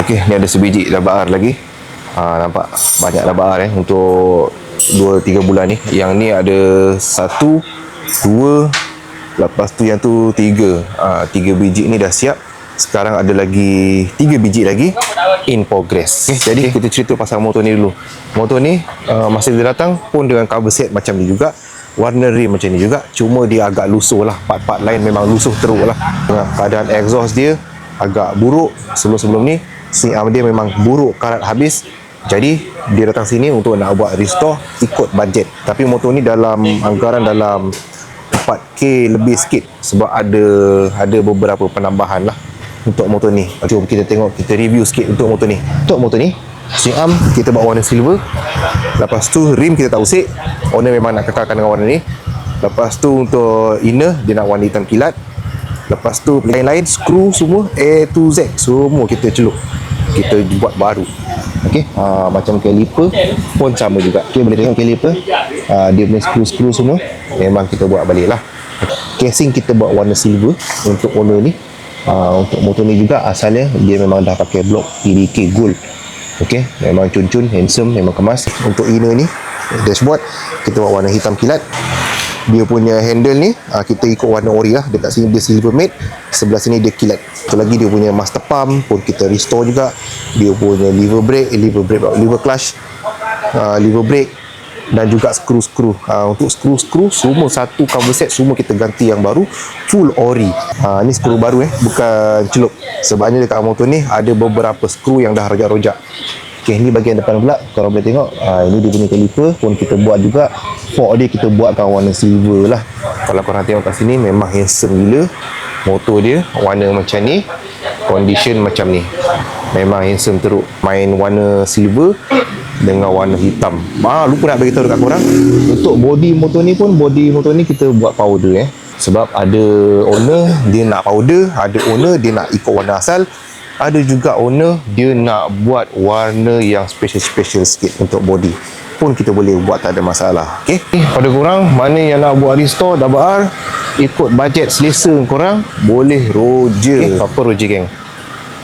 Okey, ni ada sebiji dabar lagi. Nampak banyak dabar untuk 2-3 bulan ni. Yang ni ada 1, 2, lepas tu yang tu 3. 3 biji ni dah siap. Sekarang ada lagi 3 biji lagi in progress. Jadi kita cerita pasal motor ni dulu. Motor ni masa dia datang pun dengan cover set macam ni juga, warna rim macam ni juga, cuma dia agak lusuh lah. Part-part lain memang lusuh teruk lah. Keadaan exhaust dia agak buruk. Sebelum-sebelum ni swing arm dia memang buruk, karat habis. Jadi dia datang sini untuk nak buat restore ikut bajet. Tapi motor ni dalam anggaran dalam 4K lebih sikit, sebab ada beberapa penambahan lah untuk motor ni. Jom kita tengok, kita review sikit untuk motor ni. Untuk motor ni, swing arm kita buat warna silver. Lepas tu rim kita tak usik, owner memang nak kekalkan dengan warna ni. Lepas tu untuk inner dia nak warna hitam kilat. Lepas tu lain-lain skru semua A to Z semua kita celup, kita buat baru. Okey, macam caliper pun sama juga. Okey, boleh tengok caliper, dia punya skru-skru semua memang kita buat balik lah. Casing kita buat warna silver untuk owner ni. Untuk motor ni juga asalnya dia memang dah pakai blok PDK gold. Okey, memang cun-cun, handsome, memang kemas. Untuk inner ni, dashboard kita buat warna hitam kilat. Dia punya handle ni kita ikut warna ori lah. Dekat sini dia silver matte, sebelah sini dia kilat. Satu lagi dia punya master pump pun kita restore juga. Dia punya lever clutch, lever brake dan juga skru-skru. Untuk skru-skru semua satu cover set, semua kita ganti yang baru, full ori. Ni skru baru bukan celup. Sebabnya dekat motor ni ada beberapa skru yang dah rojak-rojak. Okey, ni bahagian depan pula, korang boleh tengok. Ini dia punya caliper pun kita buat juga. Fork dia kita buatkan warna silver lah. Kalau korang tengok kat sini memang handsome gila. Motor dia warna macam ni, condition macam ni, memang handsome teruk. Main warna silver dengan warna hitam. Lupa nak beritahu dekat korang, untuk body motor ni pun, body motor ni kita buat powder sebab ada owner dia nak powder, ada owner dia nak ikut warna asal, ada juga owner dia nak buat warna yang special sikit. Untuk body pun kita boleh buat, tak ada masalah. Okey, pada korang mana yang nak buat restore double R ikut bajet selesa korang, boleh roger. Apa roger geng?